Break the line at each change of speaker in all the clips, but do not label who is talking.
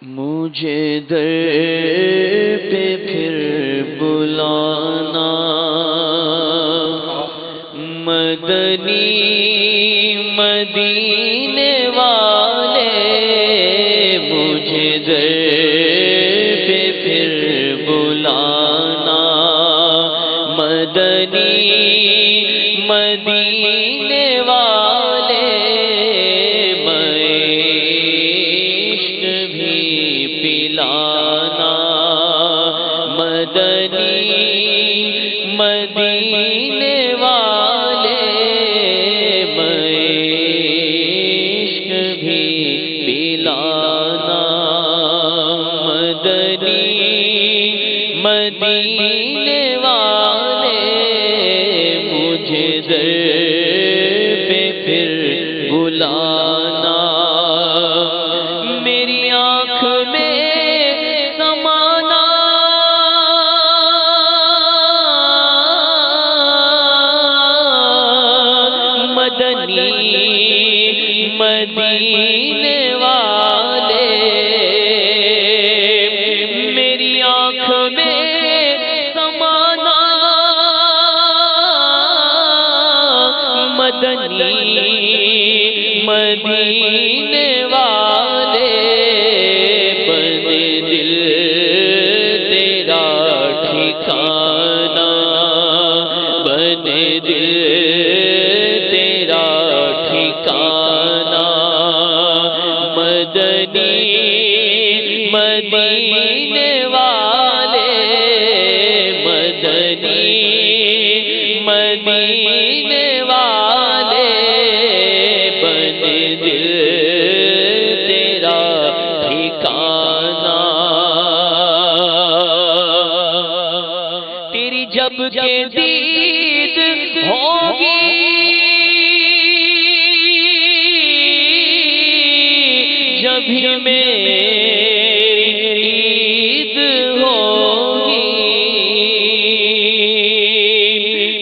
مجھے در پہ پھر بلانا مدنی مدینے والے، مجھے در پہ پھر بلانا مدنی مدینے والے، مدینے والے عشق بھی پلانا، مدنی مدینے والے، مجھے در پہ پھر بلانا، میری آنکھ میں سمانا، مدینے والے، میری آنکھ میں سمانا، مدنی مدینے والے، بنے دل تیرا ٹھکانا، بنے دل تیرا ٹھکانا، مدنی مدینے والے، مدنی مدینے والے، بنے دل تیرا ٹھکانا، تیری جب کہ دید ہوگی جبھی میری عید ہوگی،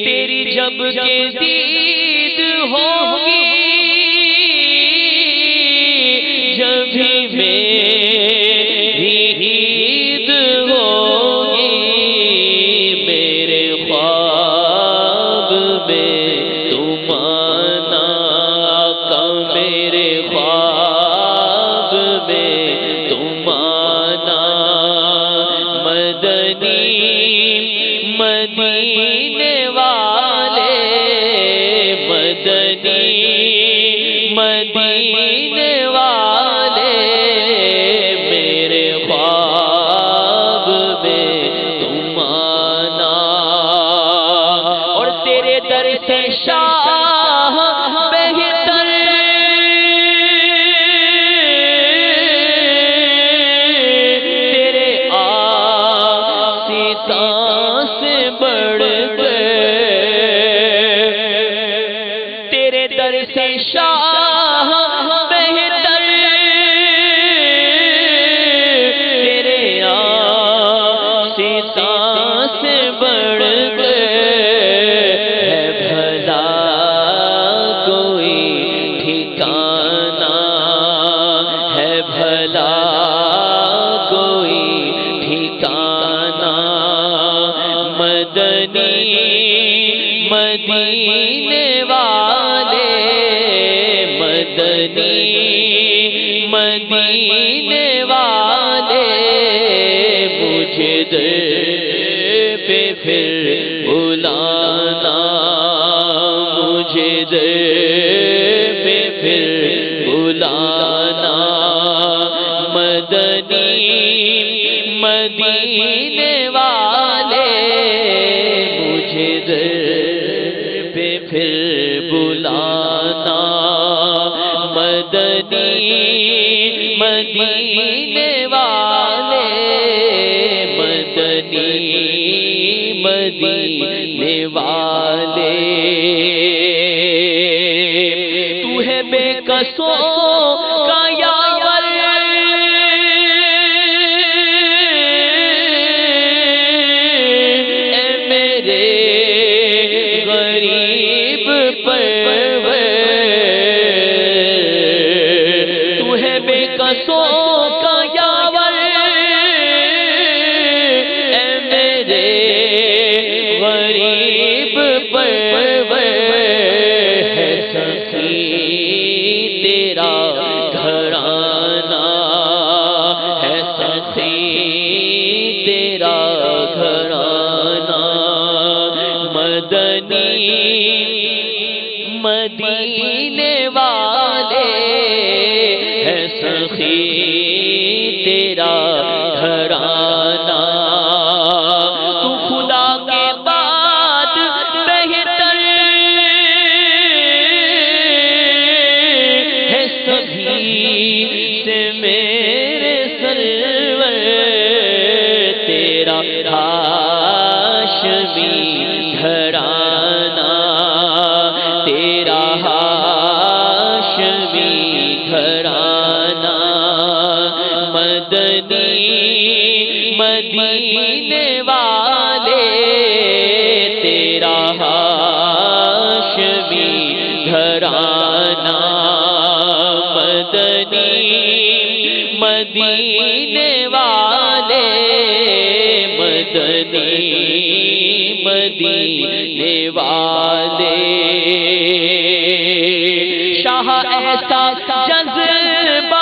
تیری جب کہ دید ہوگی جبھی میری عید ہوگی، میرے خواب میں تم آنا آقا، میرے خواب تم آنا، مدنی مدینے والے، مدنی مدینے والے، میرے خواب میں تم آنا، اور تیرے در سے شاہ بہتر، سے بڑھ تیرے در سے شاہ بہتر، تیرے آسیتا سے بڑھ ہے بھلا کوئی ٹھکانا، ہے بھلا کوئی ٹھکانا، مدنی مدینے والے، مدنی مدینے والے، مجھے در پہ پھر بلانا، مجھے در پہ پھر بلانا، مدنی مدینے والے، مجھے در پہ پھر بلانا، مدنی مدینے والے، مدنی مدینے والے، تو ہے بے قصوں کا یاور، اے میرے غریب پرور، تو ہے بے قصوں کا یاور، تیرا گھرانہ تو خدا کے بعد بہتر ہے سبھی سے میرے سرور تیرا ہاشمی گھرانہ تیرا ہاشمی گھرانہ مدنی مدینے والے تیرا ہاشمی گھرانہ مدنی مدینے والے مدنی مدینے والے شاہ ایسا جذبہ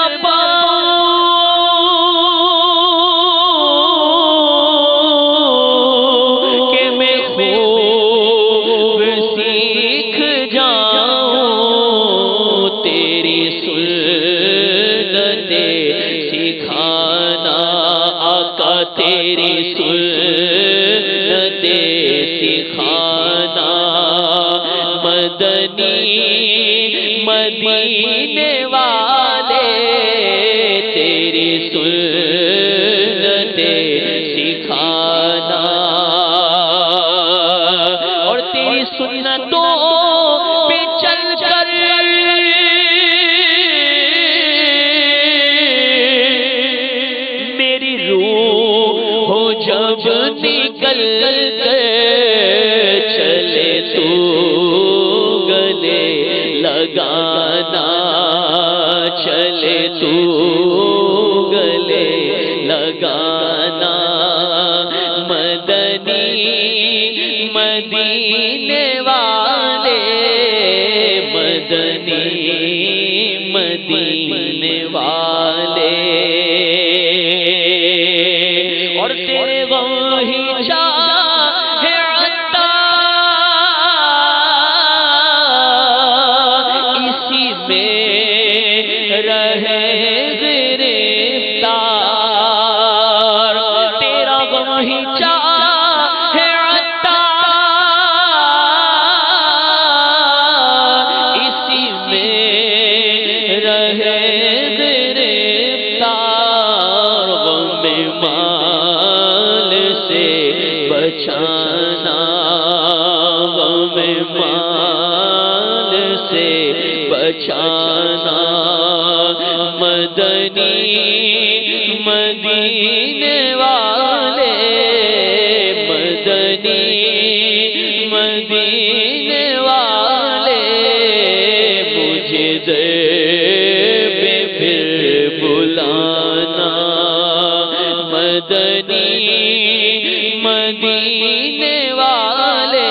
پاؤں کہ میں خوب سیکھ جاؤں تیری سنتیں سکھانا آقا تیری سنتیں سکھانا مدنی مدینے والے تیری سنتیں سکھانا اور تیری سنتوں پہ چل کر میری روح ہو جب نکل کر چلے تو گلے لگانا چلے تو گلے لگانا مدنی مدینے والے مدنی مدینے والے اور تیرے وہی چاہ ہے عطا اسی میں رہے گرفتار تیرا وہی چاہ ہے عطا اسی میں رہے گرفتار غم مال سے بچانا غم مال سے بچانا مدنی مدینے والے مدنی مدینے والے مجھے دے بے پھر بلانا مدنی مدینے والے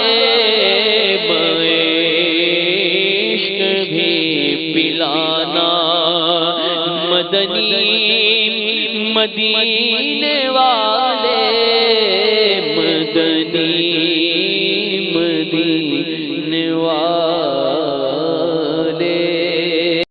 عشق بھی پلانا مدنی مدینے والے مدنی مدینے والے